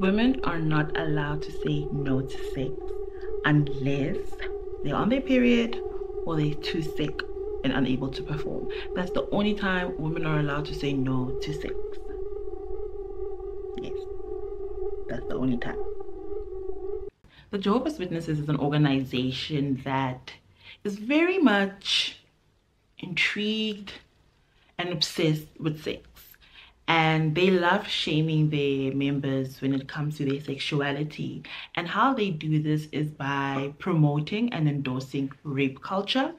Women are not allowed to say no to sex unless they're on their period or they're too sick and unable to perform. That's the only time women are allowed to say no to sex. Yes, that's the only time. The Jehovah's Witnesses is an organization that is very much intrigued and obsessed with sex. And they love shaming their members when it comes to their sexuality. And how they do this is by promoting and endorsing rape culture,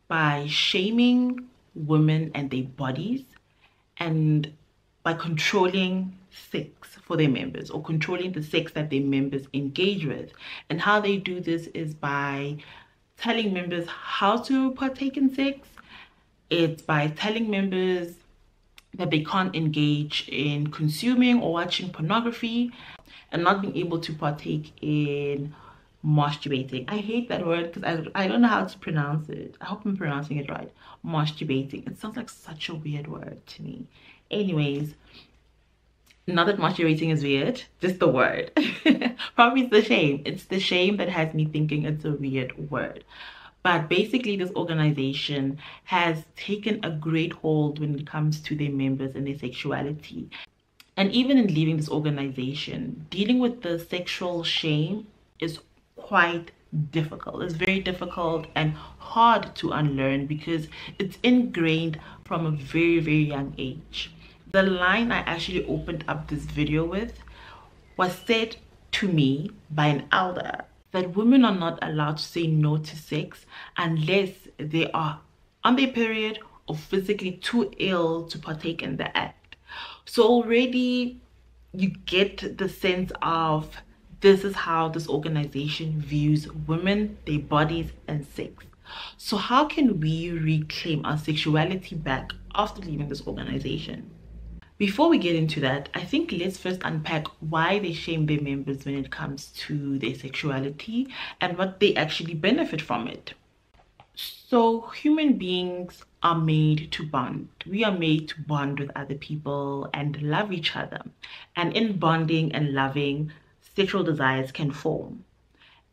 by shaming women and their bodies, and by controlling sex for their members, or controlling the sex that their members engage with. And how they do this is by telling members how to partake in sex. It's by telling members that they can't engage in consuming or watching pornography, and not being able to partake in masturbating. I hate that word because I don't know how to pronounce it. I hope I'm pronouncing it right. Masturbating. It sounds like such a weird word to me. Anyways, not that masturbating is weird, just the word. Probably it's the shame. It's the shame that has me thinking it's a weird word. But basically, this organization has taken a great hold when it comes to their members and their sexuality. And even in leaving this organization, dealing with the sexual shame is quite difficult. It's very difficult and hard to unlearn because it's ingrained from a very, very young age. The line I actually opened up this video with was said to me by an elder, that women are not allowed to say no to sex unless they are on their period or physically too ill to partake in the act. So already you get the sense of this is how this organization views women, their bodies, and sex. So how can we reclaim our sexuality back after leaving this organization? Before we get into that, I think let's first unpack why they shame their members when it comes to their sexuality and what they actually benefit from it. So human beings are made to bond. We are made to bond with other people and love each other. And in bonding and loving, sexual desires can form.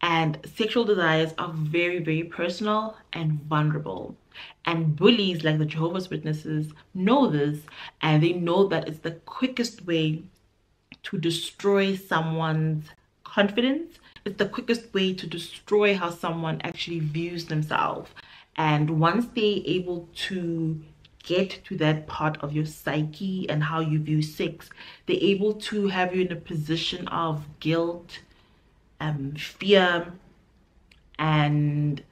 And sexual desires are very, very personal and vulnerable. And bullies like the Jehovah's Witnesses know this, and they know that it's the quickest way to destroy someone's confidence. It's the quickest way to destroy how someone actually views themselves. And once they're able to get to that part of your psyche and how you view sex, they're able to have you in a position of guilt, fear, and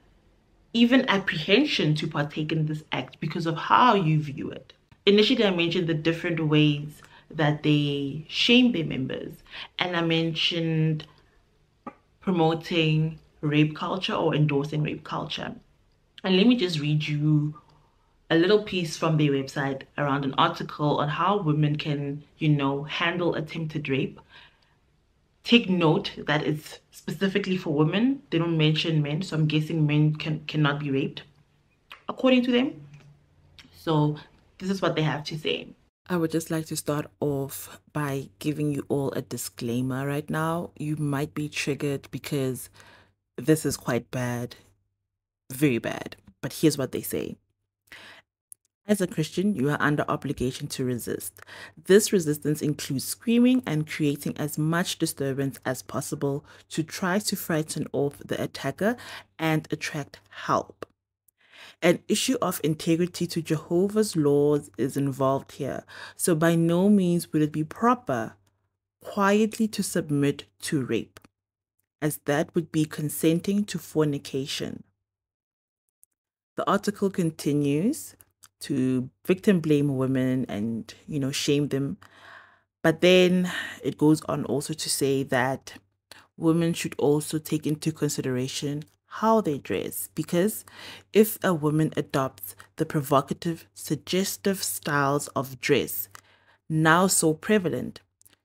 even apprehension to partake in this act because of how you view it. Initially, I mentioned the different ways that they shame their members, and I mentioned promoting rape culture or endorsing rape culture. And let me just read you a little piece from their website around an article on how women can, handle attempted rape. Take note that it's specifically for women. They don't mention men, so I'm guessing men cannot be raped, according to them. So this is what they have to say. I would just like to start off by giving you all a disclaimer right now. You might be triggered because this is quite bad, very bad. But here's what they say. As a Christian, you are under obligation to resist. This resistance includes screaming and creating as much disturbance as possible to try to frighten off the attacker and attract help. An issue of integrity to Jehovah's laws is involved here, so by no means would it be proper quietly to submit to rape, as that would be consenting to fornication. The article continues to victim blame women and, shame them. But then it goes on also to say that women should also take into consideration how they dress, because if a woman adopts the provocative, suggestive styles of dress now so prevalent,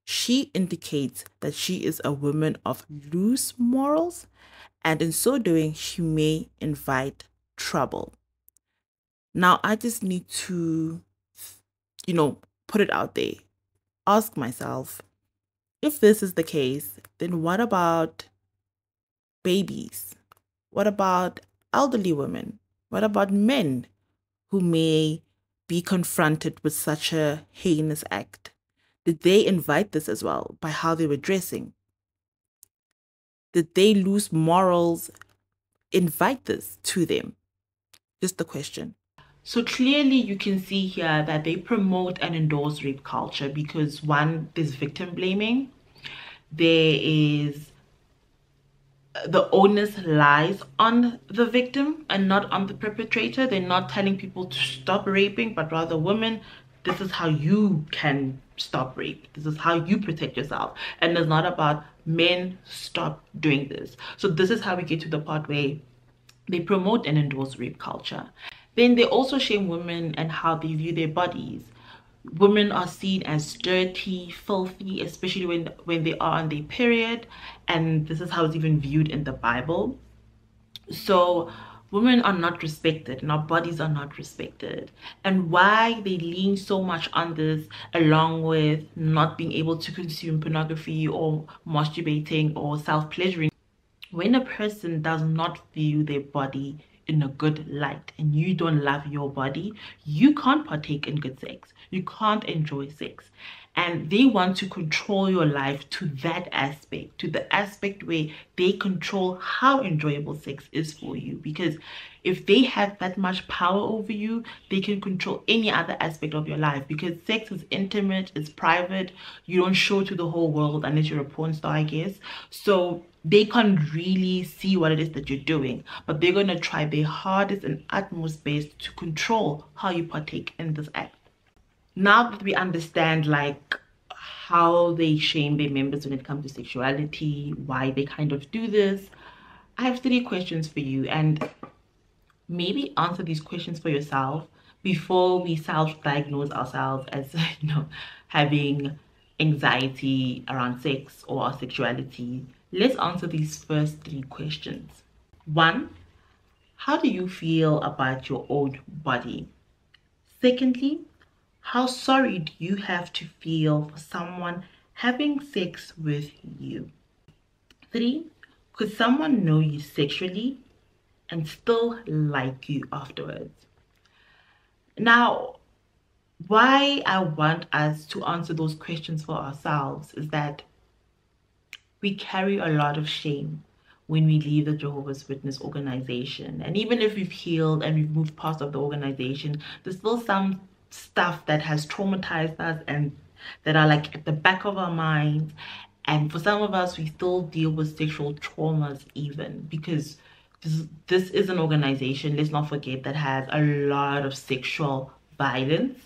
she indicates that she is a woman of loose morals, and in so doing, she may invite trouble. Now, I just need to, put it out there. Ask myself, If this is the case, then what about babies? What about elderly women? What about men who may be confronted with such a heinous act? Did they invite this as well by how they were dressing? Did they lose morals, invite this to them? Just the question. So clearly you can see here that they promote and endorse rape culture because one, there's victim blaming. There is the onus lies on the victim and not on the perpetrator. They're not telling people to stop raping, but rather, women, this is how you can stop rape. This is how you protect yourself. And it's not about men, stop doing this. So this is how we get to the part where they promote and endorse rape culture. Then they also shame women and how they view their bodies. Women are seen as dirty, filthy, especially when they are on their period, and this is how it's even viewed in the Bible. So women are not respected and our bodies are not respected. And why they lean so much on this, along with not being able to consume pornography or masturbating or self-pleasuring, when a person does not view their body in a good light and you don't love your body, you can't partake in good sex. You can't enjoy sex. And they want to control your life to that aspect, to the aspect where they control how enjoyable sex is for you. Because if they have that much power over you, they can control any other aspect of your life. Because sex is intimate, it's private. You don't show to the whole world unless you're a porn star, I guess. So they can't really see what it is that you're doing, but they're going to try their hardest and utmost best to control how you partake in this act. Now that we understand like how they shame their members when it comes to sexuality, why they kind of do this, I have 3 questions for you, and maybe answer these questions for yourself before we self-diagnose ourselves as having anxiety around sex or our sexuality. Let's answer these first 3 questions. 1, how do you feel about your own body? Secondly, how sorry do you have to feel for someone having sex with you? 3, could someone know you sexually and still like you afterwards? Now, why I want us to answer those questions for ourselves is that we carry a lot of shame when we leave the Jehovah's Witness organization. And even if we've healed and we've moved past of the organization, there's still some stuff that has traumatized us and that are like at the back of our minds. And for some of us, we still deal with sexual traumas even, because this is an organization, let's not forget, that has a lot of sexual violence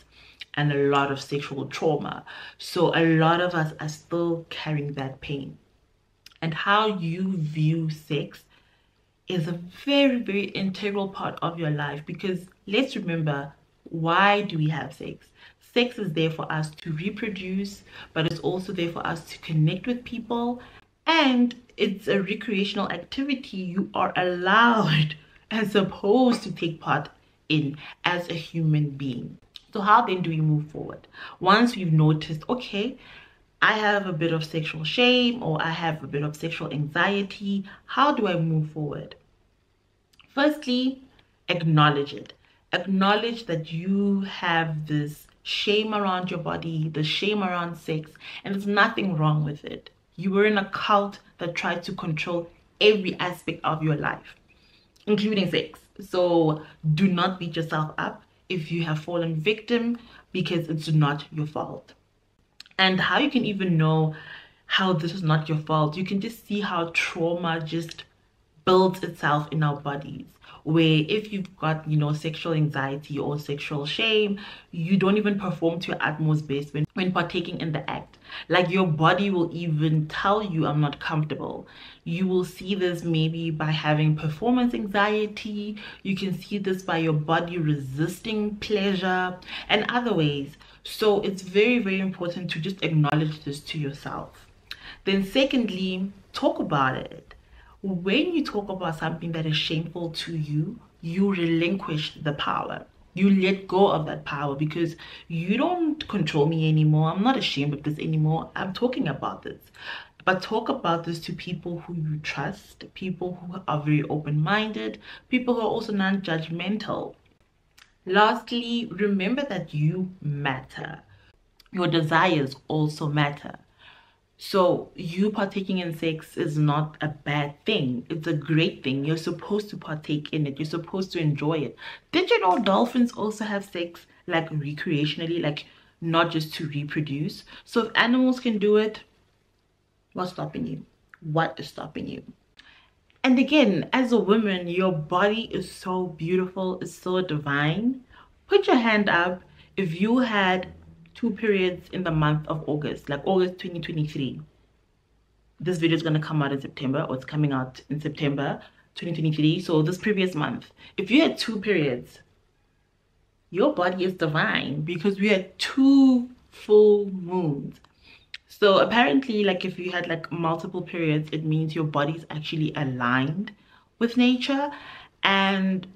and a lot of sexual trauma. So a lot of us are still carrying that pain. And how you view sex is a very, very integral part of your life, because let's remember, why do we have sex? Sex is there for us to reproduce, but it's also there for us to connect with people, and it's a recreational activity you are allowed and supposed to take part in as a human being. So how then do we move forward? Once we've noticed, okay, I have a bit of sexual shame or I have a bit of sexual anxiety, how do I move forward? Firstly, acknowledge it. Acknowledge that you have this shame around your body, the shame around sex, and there's nothing wrong with it. You were in a cult that tried to control every aspect of your life, including sex. So do not beat yourself up if you have fallen victim, because it's not your fault. And how you can even know how this is not your fault, you can just see how trauma just builds itself in our bodies, where if you've got sexual anxiety or sexual shame, you don't even perform to your utmost best when partaking in the act. Like, your body will even tell you, I'm not comfortable. You will see this maybe by having performance anxiety. You can see this by your body resisting pleasure and other ways. So it's very, very important to just acknowledge this to yourself. Then secondly, talk about it. When you talk about something that is shameful to you, you relinquish the power. You let go of that power because you don't control me anymore. I'm not ashamed of this anymore. I'm talking about this. But talk about this to people who you trust, people who are very open-minded, people who are also non-judgmental. Lastly, remember that you matter. Your desires also matter. So you partaking in sex is not a bad thing. It's a great thing. You're supposed to partake in it. You're supposed to enjoy it. Did you know dolphins also have sex, like recreationally, like not just to reproduce? So if animals can do it, what's stopping you? What is stopping you? And again, as a woman, your body is so beautiful, it's so divine. Put your hand up if you had 2 periods in the month of August, like August 2023. This video is going to come out in September, or it's coming out in September 2023. So this previous month, if you had 2 periods, your body is divine because we had 2 full moons. So apparently, like if you had like multiple periods, it means your body is actually aligned with nature. And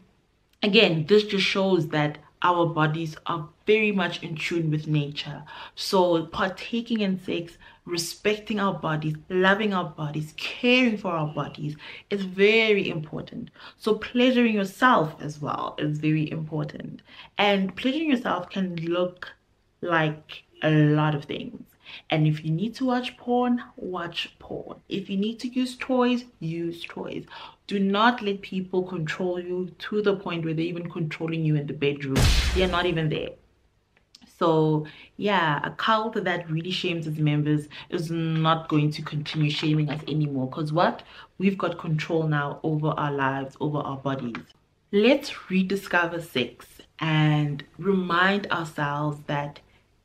again, this just shows that our bodies are very much in tune with nature. So partaking in sex, respecting our bodies, loving our bodies, caring for our bodies is very important. So pleasuring yourself as well is very important. And pleasuring yourself can look like a lot of things. And if you need to watch porn, watch porn. If you need to use toys, use toys. Do not let people control you to the point where they're even controlling you in the bedroom. They're not even there. So yeah, a cult that really shames its members is not going to continue shaming us anymore, because what? We've got control now over our lives, over our bodies. Let's rediscover sex and remind ourselves that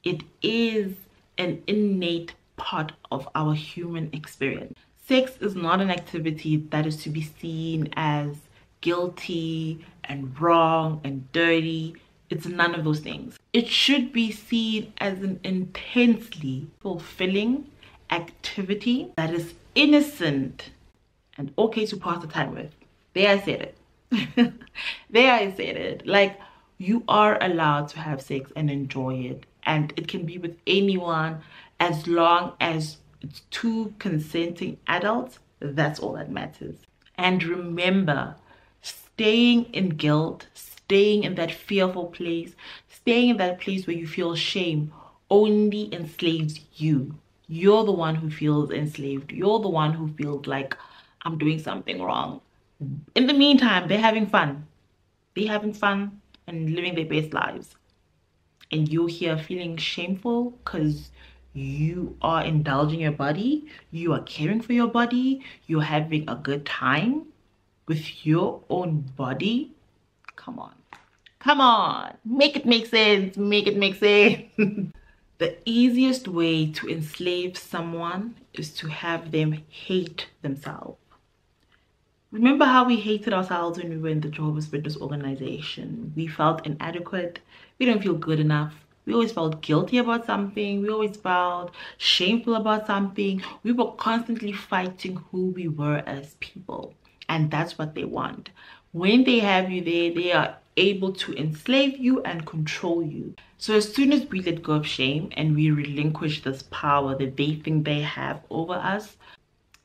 it is an innate part of our human experience. Sex is not an activity that is to be seen as guilty and wrong and dirty. It's none of those things. It should be seen as an intensely fulfilling activity that is innocent and okay to pass the time with. There, I said it. There, I said it. Like, you are allowed to have sex and enjoy it, and it can be with anyone as long as it's 2 consenting adults. That's all that matters. And remember, staying in guilt, staying in that fearful place, staying in that place where you feel shame only enslaves you. You're the one who feels enslaved. You're the one who feels like I'm doing something wrong. In the meantime, they're having fun. They're having fun and living their best lives. And you're here feeling shameful because you are indulging your body, you are caring for your body, you're having a good time with your own body. Come on. Come on. Make it make sense. Make it make sense. The easiest way to enslave someone is to have them hate themselves. Remember how we hated ourselves when we were in the Jehovah's Witness organization? We felt inadequate. We didn't feel good enough. We always felt guilty about something. We always felt shameful about something. We were constantly fighting who we were as people. And that's what they want. When they have you there, they are able to enslave you and control you. So as soon as we let go of shame and we relinquish this power that they think they have over us,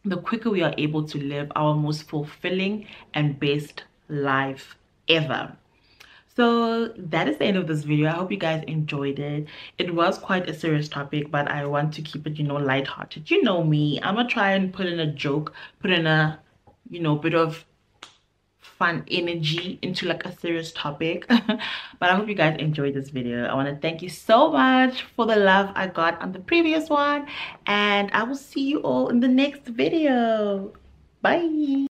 the quicker we are able to live our most fulfilling and best life ever. So that is the end of this video. I hope you guys enjoyed it. It was quite a serious topic, but I want to keep it, lighthearted. You know me, I'm gonna try and put in a joke, put in a, bit of fun energy into like a serious topic. But I hope you guys enjoyed this video. I want to thank you so much for the love I got on the previous one, and I will see you all in the next video. Bye.